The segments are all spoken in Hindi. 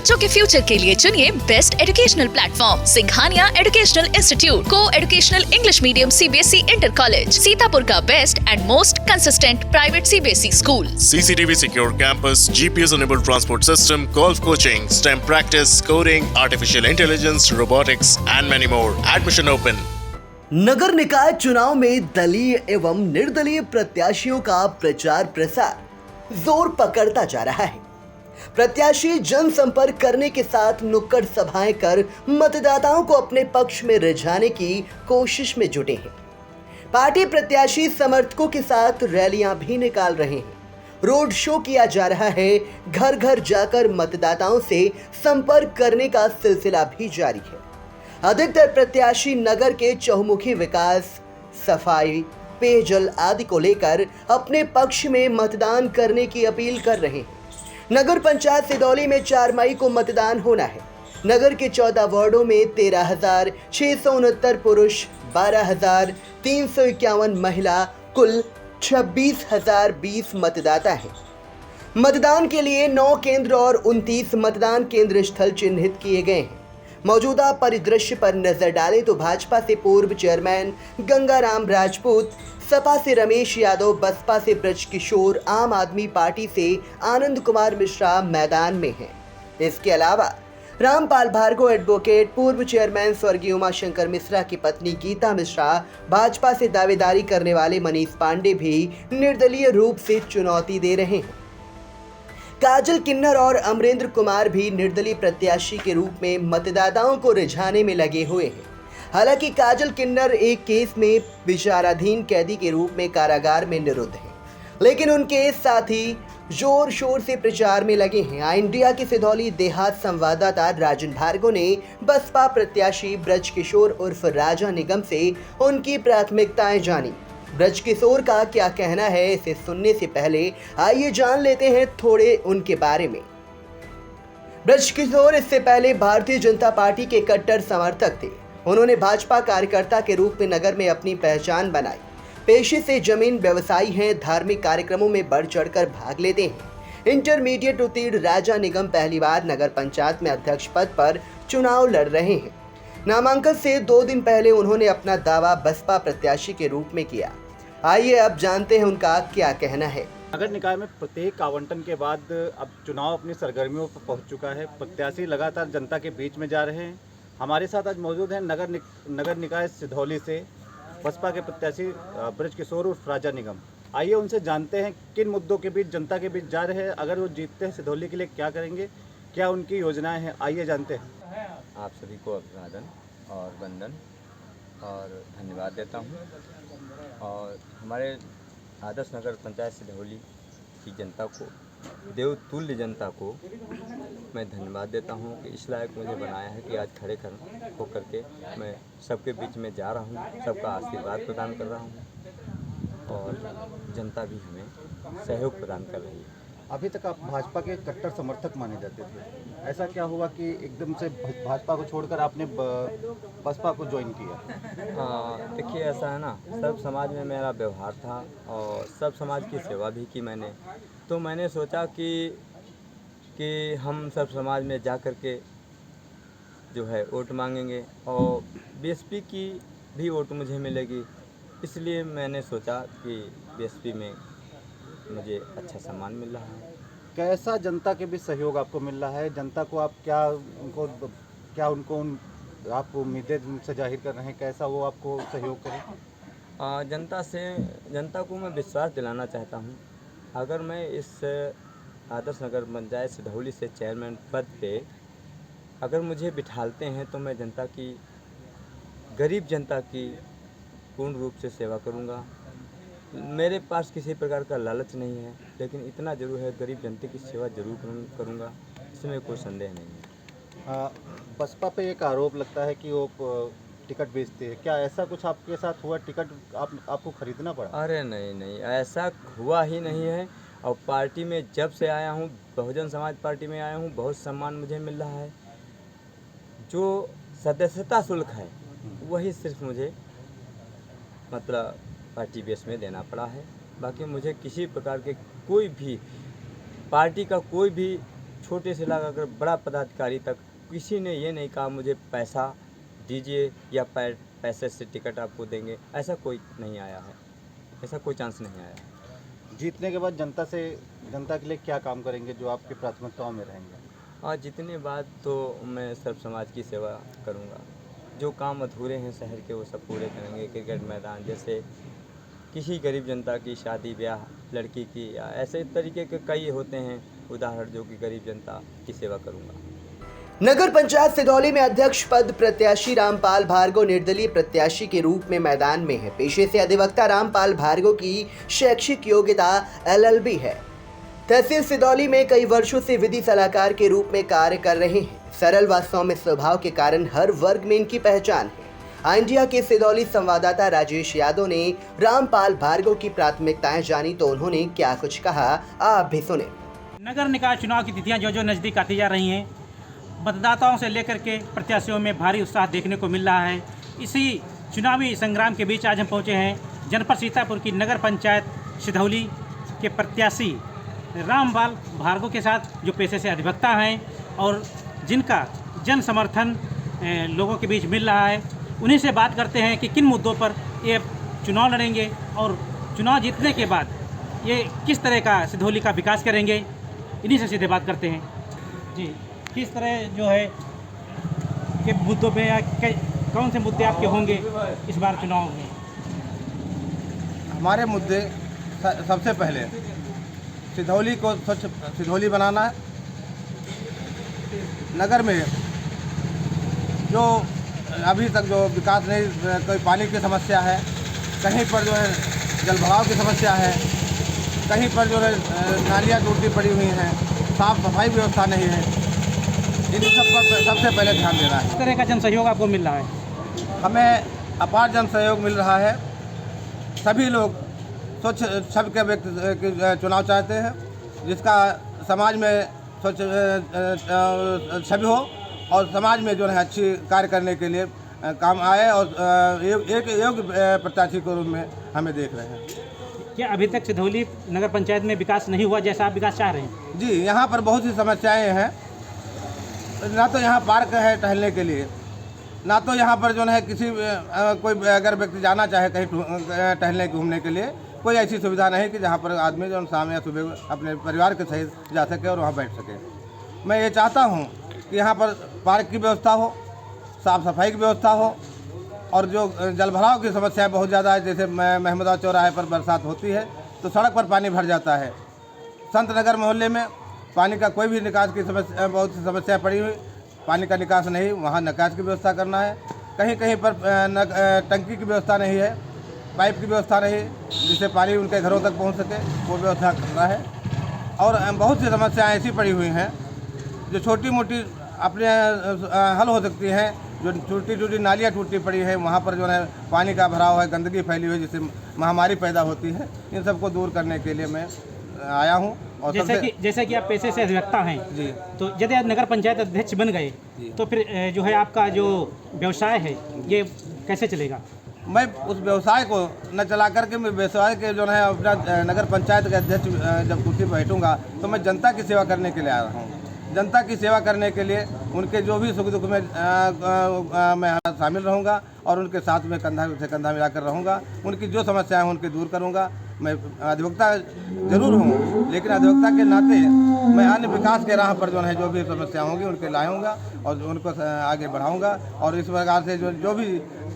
बच्चों के फ्यूचर के लिए चुनिए best educational platform Singhania educational institute को educational English medium CBSE inter college, Sitapur का best and most consistent private CBSE school. CCTV secure campus, GPS enabled transport system, golf coaching, STEM practice, coding, artificial intelligence, robotics and many more. Admission open. नगर निकाय चुनाव में दलीय एवं निर्दलीय प्रत्याशियों का प्रचार प्रसार जोर पकड़ता जा रहा है। प्रत्याशी जनसंपर्क करने के साथ नुक्कड़ सभाएं कर मतदाताओं को अपने पक्ष में रिझाने की कोशिश में जुटे हैं। पार्टी प्रत्याशी समर्थकों के साथ रैलियां भी निकाल रहे हैं। रोड शो किया जा रहा है। घर घर जाकर मतदाताओं से संपर्क करने का सिलसिला भी जारी है। अधिकतर प्रत्याशी नगर के चहुमुखी विकास, सफाई, पेयजल आदि को लेकर अपने पक्ष में मतदान करने की अपील कर रहे हैं। नगर पंचायत सिधौली में 4 मई को मतदान होना है। नगर के 14 वार्डों में 13,669 पुरुष, 12,351 महिला, कुल 26,020 मतदाता हैं। मतदान के लिए 9 केंद्र और 29 मतदान केंद्र स्थल चिन्हित किए गए हैं। मौजूदा परिदृश्य पर नजर डालें तो भाजपा से पूर्व चेयरमैन गंगाराम राजपूत, सपा से रमेश यादव, बसपा से ब्रज किशोर, आम आदमी पार्टी से आनंद कुमार मिश्रा मैदान में हैं। इसके अलावा रामपाल भार्गव एडवोकेट, पूर्व चेयरमैन स्वर्गीय उमाशंकर मिश्रा की पत्नी गीता मिश्रा, भाजपा से दावेदारी करने वाले मनीष पांडे भी निर्दलीय रूप से चुनौती दे रहे हैं। काजल किन्नर और अमरेंद्र कुमार भी निर्दलीय प्रत्याशी के रूप में मतदाताओं को रिझाने में लगे हुए हैं। हालांकि काजल किन्नर एक केस में विचाराधीन कैदी के रूप में कारागार में निरुद्ध हैं, लेकिन उनके साथी जोर शोर से प्रचार में लगे हैं। इंडिया के सिधौली देहात संवाददाता राजन भार्गव ने बसपा प्रत्याशी ब्रज किशोर उर्फ राजा निगम से उनकी प्राथमिकताएं जानी। ब्रज किशोर का क्या कहना है, इसे सुनने से पहले आइए जान लेते हैं थोड़े उनके बारे में। ब्रज किशोर इससे पहले भारतीय जनता पार्टी के कट्टर समर्थक थे। उन्होंने भाजपा कार्यकर्ता के रूप में नगर में अपनी पहचान बनाई। पेशे से जमीन व्यवसायी हैं, धार्मिक कार्यक्रमों में बढ़ चढ़कर भाग लेते हैं। इंटरमीडिएट उत्तीर्ण राजा निगम पहली बार नगर पंचायत में अध्यक्ष पद पर चुनाव लड़ रहे हैं। नामांकन से 2 दिन पहले उन्होंने अपना दावा बसपा प्रत्याशी के रूप में किया। आइए अब जानते हैं उनका क्या कहना है। नगर निकाय में प्रत्येक आवंटन के बाद अब चुनाव अपनी सरगर्मियों पर पहुंच चुका है। प्रत्याशी लगातार जनता के बीच में जा रहे हैं। हमारे साथ आज मौजूद हैं नगर निकाय सिधौली से बसपा के प्रत्याशी ब्रज किशोर उर्फ राजा निगम। आइए उनसे जानते हैं किन मुद्दों के बीच जनता के बीच जा रहे हैं, अगर वो जीतते हैं सिधौली के लिए क्या करेंगे, क्या उनकी योजनाएं हैं। आइए जानते हैं। आप सभी को अभिवादन और वंदन और धन्यवाद देता हूं। और हमारे आदर्श नगर पंचायत सिधौली की जनता को, देवतुल्य जनता को मैं धन्यवाद देता हूं कि इस लायक मुझे बनाया है कि आज खड़े होकर के मैं सबके बीच में जा रहा हूं, सबका आशीर्वाद प्रदान कर रहा हूं और जनता भी हमें सहयोग प्रदान कर रही है। अभी तक आप भाजपा के कट्टर समर्थक माने जाते थे, ऐसा क्या हुआ कि एकदम से भाजपा को छोड़कर आपने बसपा को ज्वाइन किया? देखिए ऐसा है ना, सब समाज में मेरा व्यवहार था और सब समाज की सेवा भी की मैंने। तो मैंने सोचा कि हम सब समाज में जा कर के जो है वोट मांगेंगे और बीएसपी की भी वोट मुझे मिलेगी। इसलिए मैंने सोचा कि बीएसपी में मुझे अच्छा सम्मान मिल रहा है। कैसा जनता के बीच सहयोग आपको मिल रहा है? जनता को आप आप उम्मीदें उनसे जाहिर कर रहे हैं, कैसा वो आपको सहयोग करें? जनता को मैं विश्वास दिलाना चाहता हूँ। अगर मैं इस आदर्श नगर पंचायत सिधौली से चेयरमैन पद पे अगर मुझे बिठालते हैं तो मैं गरीब जनता की पूर्ण रूप से सेवा करूँगा। मेरे पास किसी प्रकार का लालच नहीं है, लेकिन इतना जरूर है गरीब जनता की सेवा जरूर करूँगा, इसमें कोई संदेह नहीं है। बसपा पे एक आरोप लगता है कि वो टिकट बेचते हैं, क्या ऐसा कुछ आपके साथ हुआ? टिकट आपको खरीदना पड़ा? अरे नहीं, ऐसा हुआ ही नहीं है। और पार्टी में जब से आया हूँ, बहुजन समाज पार्टी में आया हूँ, बहुत सम्मान मुझे मिल रहा है। जो सदस्यता शुल्क है वही सिर्फ मुझे मतलब पार्टी बेस में देना पड़ा है। बाकी मुझे किसी प्रकार के कोई भी पार्टी का कोई भी छोटे से लेकर बड़ा पदाधिकारी तक किसी ने ये नहीं कहा मुझे पैसा दीजिए या पैसे से टिकट आपको देंगे, ऐसा कोई नहीं आया है, ऐसा कोई चांस नहीं आया है। जीतने के बाद जनता के लिए क्या काम करेंगे जो आपकी प्राथमिकताओं में रहेंगे? और जीतने बाद तो मैं सब समाज की सेवा करूँगा, जो काम अधूरे हैं शहर के वो सब पूरे करेंगे। क्रिकेट मैदान जैसे किसी गरीब जनता की शादी ब्याह लड़की की या ऐसे तरीके के कई होते हैं उदाहरण, जो कि गरीब जनता की सेवा करूँगा। नगर पंचायत सिधौली में अध्यक्ष पद प्रत्याशी रामपाल भार्गव निर्दलीय प्रत्याशी के रूप में मैदान में है। पेशे से अधिवक्ता रामपाल भार्गव की शैक्षिक योग्यता LLB है। तहसील सिधौली में कई वर्षों से विधि सलाहकार के रूप में कार्य कर रहे हैं। सरल व सौम्य स्वभाव के कारण हर वर्ग में इनकी पहचान है। इंडिया के सिधौली संवाददाता राजेश यादव ने रामपाल भार्गव की प्राथमिकताएं जानी तो उन्होंने क्या कुछ कहा, आप भी सुने। नगर निकाय चुनाव की तिथियां जो नज़दीक आती जा रही हैं, मतदाताओं से लेकर के प्रत्याशियों में भारी उत्साह देखने को मिल रहा है। इसी चुनावी संग्राम के बीच आज हम पहुंचे हैं जनपद सीतापुर की नगर पंचायत सिधौली के प्रत्याशी रामपाल भार्गव के साथ, जो पेशे से अधिवक्ता हैं और जिनका जन समर्थन लोगों के बीच मिल रहा है। उन्हीं से बात करते हैं कि किन मुद्दों पर ये चुनाव लड़ेंगे और चुनाव जीतने के बाद ये किस तरह का सिधौली का विकास करेंगे। इन्हीं से सीधे बात करते हैं। जी, किस तरह जो है के मुद्दों पे या कौन से मुद्दे आपके होंगे इस बार चुनाव में? हमारे मुद्दे सबसे पहले सिधौली को स्वच्छ सिधौली बनाना है। नगर में जो अभी तक जो विकास नहीं, कोई पानी की समस्या है, कहीं पर जो है जलभराव की समस्या है, कहीं पर जो है नालियाँ टूटी पड़ी हुई हैं, साफ सफाई व्यवस्था नहीं है। इन सब पर सबसे पहले ध्यान देना है। किस तरह का जन सहयोग आपको मिल रहा है? हमें अपार जन सहयोग मिल रहा है। सभी लोग स्वच्छ छवि के व्यक्ति चुनाव चाहते हैं, जिसका समाज में स्वच्छ छवि हो और समाज में जो है अच्छी कार्य करने के लिए काम आए और एक योग्य प्रत्याशी के रूप में हमें देख रहे हैं। क्या अभी तक सिधौली नगर पंचायत में विकास नहीं हुआ जैसा आप विकास चाह रहे हैं? जी, यहाँ पर बहुत सी समस्याएं हैं। ना तो यहाँ पार्क है टहलने के लिए, ना तो यहाँ पर जो है किसी कोई अगर व्यक्ति जाना चाहे कहीं टहलने घूमने के लिए, कोई ऐसी सुविधा नहीं कि जहाँ पर आदमी जो शाम या सुबह अपने परिवार के सहित जा सके और वहाँ बैठ सके। मैं ये चाहता हूँ कि यहाँ पर पार्क की व्यवस्था हो, साफ़ सफाई की व्यवस्था हो और जो जलभराव की समस्याएं बहुत ज़्यादा है। जैसे महमूदा चौराहे पर बरसात होती है तो सड़क पर पानी भर जाता है। संत नगर मोहल्ले में पानी का कोई भी निकास की समस्या, बहुत सी समस्या पड़ी हुई, पानी का निकास नहीं, वहाँ निकास की व्यवस्था करना है। कहीं कहीं पर टंकी की व्यवस्था नहीं है, पाइप की व्यवस्था नहीं जिससे पानी उनके घरों तक पहुँच सके, वो व्यवस्था करना है। और बहुत सी समस्याएं ऐसी पड़ी हुई हैं जो छोटी मोटी अपने हल हो सकती हैं। जो टूटी नालियाँ टूटी पड़ी है, वहाँ पर जो है पानी का भराव है, गंदगी फैली हुई है, जिससे महामारी पैदा होती है। इन सबको दूर करने के लिए मैं आया हूँ। और जैसे कि आप पेशे से अधिवक्ता हैं जी, तो यदि आप नगर पंचायत अध्यक्ष बन गए तो फिर जो है आपका जो व्यवसाय है ये कैसे चलेगा? मैं उस व्यवसाय को न चला करके मैं व्यवसाय के जो है अपना नगर पंचायत के अध्यक्ष जब कुर्सी पर बैठूँगा तो मैं जनता की सेवा करने के लिए आ रहा हूँ। जनता की सेवा करने के लिए उनके जो भी सुख दुख में मैं शामिल रहूँगा और उनके साथ में कंधा से कंधा मिलाकर रहूँगा। उनकी जो समस्याएं हैं उनकी दूर करूँगा। मैं अधिवक्ता जरूर हूँ, लेकिन अधिवक्ता के नाते मैं अन्य विकास के राह पर जो भी समस्या होंगी उनके लाऊंगा और उनको आगे बढ़ाऊंगा और इस प्रकार से जो भी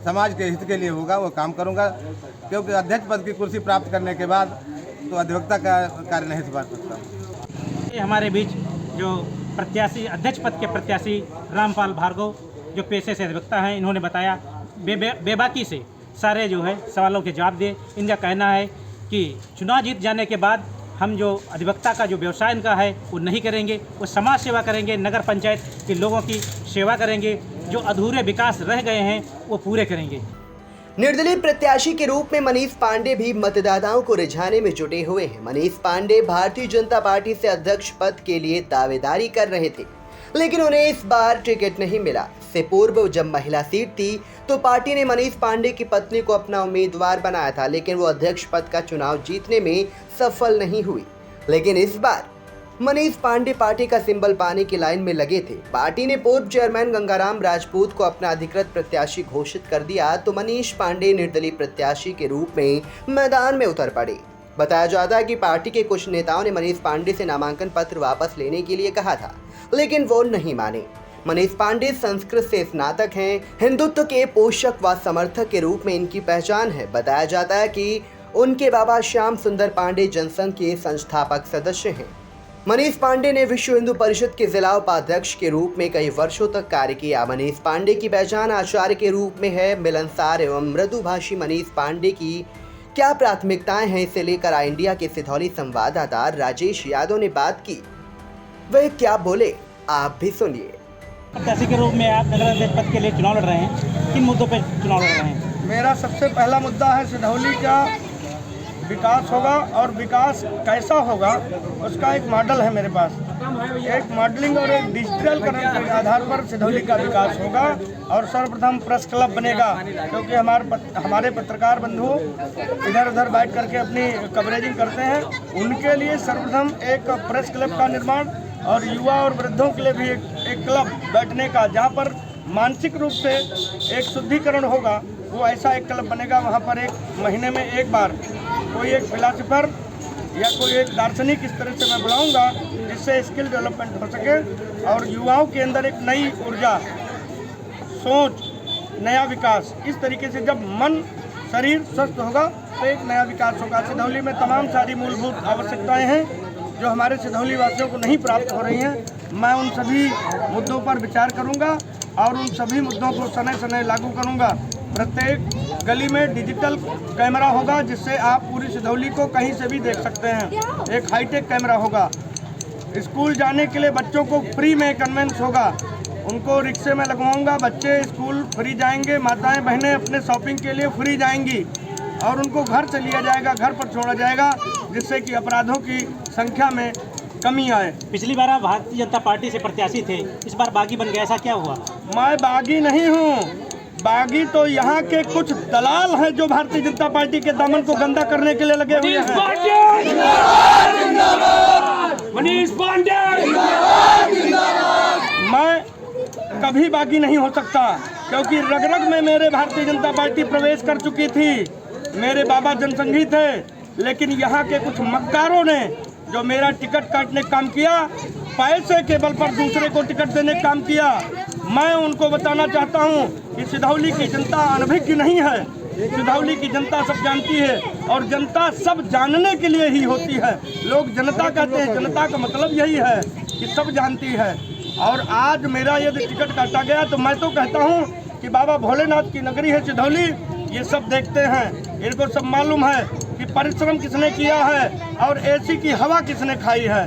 समाज के हित के लिए होगा वो काम करूँगा। क्योंकि अध्यक्ष पद की कुर्सी प्राप्त करने के बाद तो अधिवक्ता का कार्य नहीं संभाल सकता। हमारे बीच जो प्रत्याशी अध्यक्ष पद के प्रत्याशी रामपाल भार्गव जो पेशे से अधिवक्ता हैं, इन्होंने बताया बेबाकी से सारे जो है सवालों के जवाब दिए। इनका कहना है कि चुनाव जीत जाने के बाद हम जो अधिवक्ता का जो व्यवसाय इनका है वो नहीं करेंगे, वो समाज सेवा करेंगे, नगर पंचायत के लोगों की सेवा करेंगे, जो अधूरे विकास रह गए हैं वो पूरे करेंगे। निर्दलीय प्रत्याशी के रूप में मनीष पांडे भी मतदाताओं को रिझाने में जुटे हुए हैं। मनीष पांडे भारतीय जनता पार्टी से अध्यक्ष पद के लिए दावेदारी कर रहे थे, लेकिन उन्हें इस बार टिकट नहीं मिला। इससे पूर्व जब महिला सीट थी तो पार्टी ने मनीष पांडे की पत्नी को अपना उम्मीदवार बनाया था, लेकिन वो अध्यक्ष पद का चुनाव जीतने में सफल नहीं हुई। लेकिन इस बार मनीष पांडे पार्टी का सिंबल पाने की लाइन में लगे थे। पार्टी ने पूर्व चेयरमैन गंगाराम राजपूत को अपना अधिकृत प्रत्याशी घोषित कर दिया तो मनीष पांडे निर्दलीय प्रत्याशी के रूप में मैदान में उतर पड़े। बताया जाता है कि पार्टी के कुछ नेताओं ने मनीष पांडे से नामांकन पत्र वापस लेने के लिए कहा था, लेकिन वो नहीं माने। मनीष पांडे संस्कृत से स्नातक हैं। हिंदुत्व के पोषक व समर्थक के रूप में इनकी पहचान है। बताया जाता है कि उनके बाबा श्याम सुंदर पांडे जनसंघ के संस्थापक सदस्य हैं। मनीष पांडे ने विश्व हिंदू परिषद के जिला उपाध्यक्ष के रूप में कई वर्षों तक कार्य किया। मनीष पांडे की पहचान आचार्य के रूप में है। मिलनसार एवं मृदुभाषी मनीष पांडे की क्या प्राथमिकताएं हैं, इसे लेकर आई इंडिया के सिधौली संवाददाता राजेश यादव ने बात की। वे क्या बोले, आप भी सुनिए। प्रत्याशी के रूप में आप नगर अध्यक्ष पद के लिए चुनाव लड़ रहे हैं, किन मुद्दों पर चुनाव लड़ रहे हैं? मेरा सबसे पहला मुद्दा है सिधौली का विकास होगा, और विकास कैसा होगा उसका एक मॉडल है मेरे पास। एक मॉडलिंग और एक डिजिटलीकरण के आधार पर सिधौली का विकास होगा। और सर्वप्रथम प्रेस क्लब बनेगा, क्योंकि हमारे पत्रकार बंधु इधर उधर बैठ करके अपनी कवरेजिंग करते हैं। उनके लिए सर्वप्रथम एक प्रेस क्लब का निर्माण, और युवा और वृद्धों के लिए भी एक क्लब बैठने का, जहाँ पर मानसिक रूप से एक शुद्धिकरण होगा। वो ऐसा एक क्लब बनेगा, वहाँ पर एक महीने में एक बार कोई एक फिलासफर या कोई एक दार्शनिक इस तरह से मैं बुलाऊंगा जिससे स्किल डेवलपमेंट हो सके और युवाओं के अंदर एक नई ऊर्जा, सोच, नया विकास। इस तरीके से जब मन शरीर स्वस्थ होगा तो एक नया विकास होगा। सिधौली में तमाम सारी मूलभूत आवश्यकताएं हैं जो हमारे सिधौली वासियों को नहीं प्राप्त हो रही हैं। मैं उन सभी मुद्दों पर विचार करूंगा और उन सभी मुद्दों को समय समय लागू करूंगा। प्रत्येक गली में डिजिटल कैमरा होगा जिससे आप पूरी सिधौली को कहीं से भी देख सकते हैं। एक हाईटेक कैमरा होगा। स्कूल जाने के लिए बच्चों को फ्री में कन्वेंस होगा, उनको रिक्शे में लगवाऊंगा। बच्चे स्कूल फ्री जाएंगे, माताएं बहनें अपने शॉपिंग के लिए फ्री जाएंगी, और उनको घर से लिया जाएगा, घर पर छोड़ा जाएगा, जिससे कि अपराधों की संख्या में कमी आए। पिछली बार आप भारतीय जनता पार्टी से प्रत्याशी थे, इस बार बागी बन गए, ऐसा क्या हुआ? मैं बागी नहीं हूँ। बागी तो यहाँ के कुछ दलाल हैं जो भारतीय जनता पार्टी के दामन को गंदा करने के लिए लगे हुए हैं। मनीष पांडे, मैं कभी बागी नहीं हो सकता, क्योंकि रग रग में मेरे भारतीय जनता पार्टी प्रवेश कर चुकी थी। मेरे बाबा जनसंघी थे, लेकिन यहाँ के कुछ मक्कारों ने जो मेरा टिकट काटने का काम किया, पैसे के बल पर दूसरे को टिकट देने का काम किया। मैं उनको बताना चाहता हूँ कि सिधौली की जनता अनभिज्ञ नहीं है। सिधौली की जनता सब जानती है, और जनता सब जानने के लिए ही होती है। लोग जनता कहते हैं, जनता का मतलब यही है कि सब जानती है। और आज मेरा यदि टिकट काटा गया तो मैं तो कहता हूँ कि बाबा भोलेनाथ की नगरी है सिधौली, ये सब देखते हैं, इनको सब मालूम है कि परिश्रम किसने किया है और एसी की हवा किसने खाई है,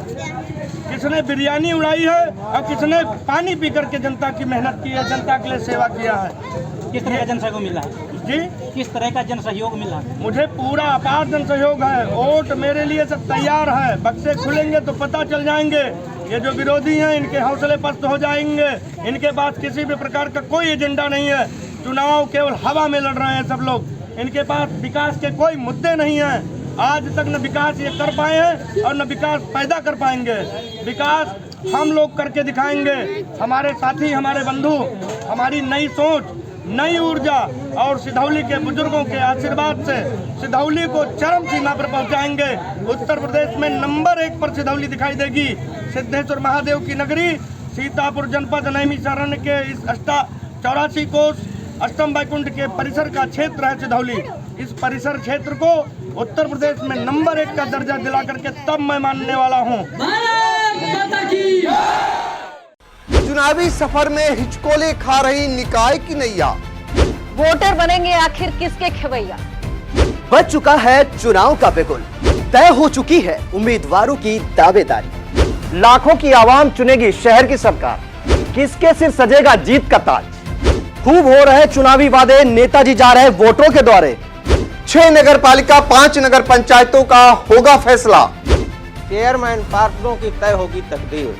किसने बिरयानी उड़ाई है और किसने पानी पी करके जनता की मेहनत की है, जनता के लिए सेवा किया है। किस तरह का जन सहयोग मिला है जी? किस तरह का जन सहयोग मिला है? मुझे पूरा अपार जन सहयोग है। वोट मेरे लिए सब तैयार है। बक्से खुलेंगे तो पता चल जाएंगे। ये जो विरोधी हैं इनके हौसले पस्त हो जाएंगे। इनके पास किसी भी प्रकार का कोई एजेंडा नहीं है। चुनाव केवल हवा में लड़ रहे हैं सब लोग। इनके पास विकास के कोई मुद्दे नहीं हैं। आज तक न विकास ये कर पाए हैं और न विकास पैदा कर पाएंगे। विकास हम लोग करके दिखाएंगे। हमारे साथी, हमारे बंधु, हमारी नई सोच, नई ऊर्जा और सिधौली के बुजुर्गों के आशीर्वाद से सिधौली को चरम सीमा पर पहुंचाएंगे। उत्तर प्रदेश में नंबर 1 पर सिधौली दिखाई देगी। सिद्धेश्वर महादेव की नगरी, सीतापुर जनपद नैमिषारण्य के इस 84 कोस अष्टम वैकुंठ के परिसर का क्षेत्र है सिधौली। इस परिसर क्षेत्र को उत्तर प्रदेश में नंबर 1 का दर्जा दिला करके तब मैं मानने वाला हूँ। चुनावी सफर में हिचकोले खा रही निकाय की नैया। वोटर बनेंगे आखिर किसके खवैया? बच चुका है चुनाव का बिगुल, तय हो चुकी है उम्मीदवारों की दावेदारी। लाखों की आवाम चुनेगी शहर की सरकार, किसके सिर सजेगा जीत का ताज। खूब हो रहे चुनावी वादे, नेताजी जा रहे वोटरों के द्वारे। 6 नगर पालिका 5 नगर पंचायतों का होगा फैसला। चेयरमैन पार्षदों की तय होगी तकदीर।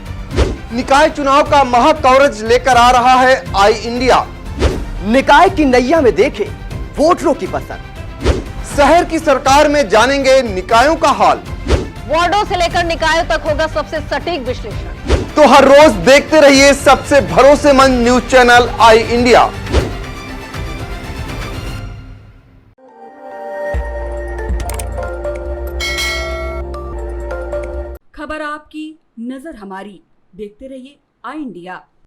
निकाय चुनाव का महा कवरेज लेकर आ रहा है आई इंडिया। निकाय की नैया में देखे वोटरों की पसंद। शहर की सरकार में जानेंगे निकायों का हाल। वार्डों से लेकर निकायों तक होगा सबसे सटीक विश्लेषण। तो हर रोज देखते रहिए सबसे भरोसेमंद न्यूज चैनल आई इंडिया। खबर आपकी, नजर हमारी। देखते रहिए आई इंडिया।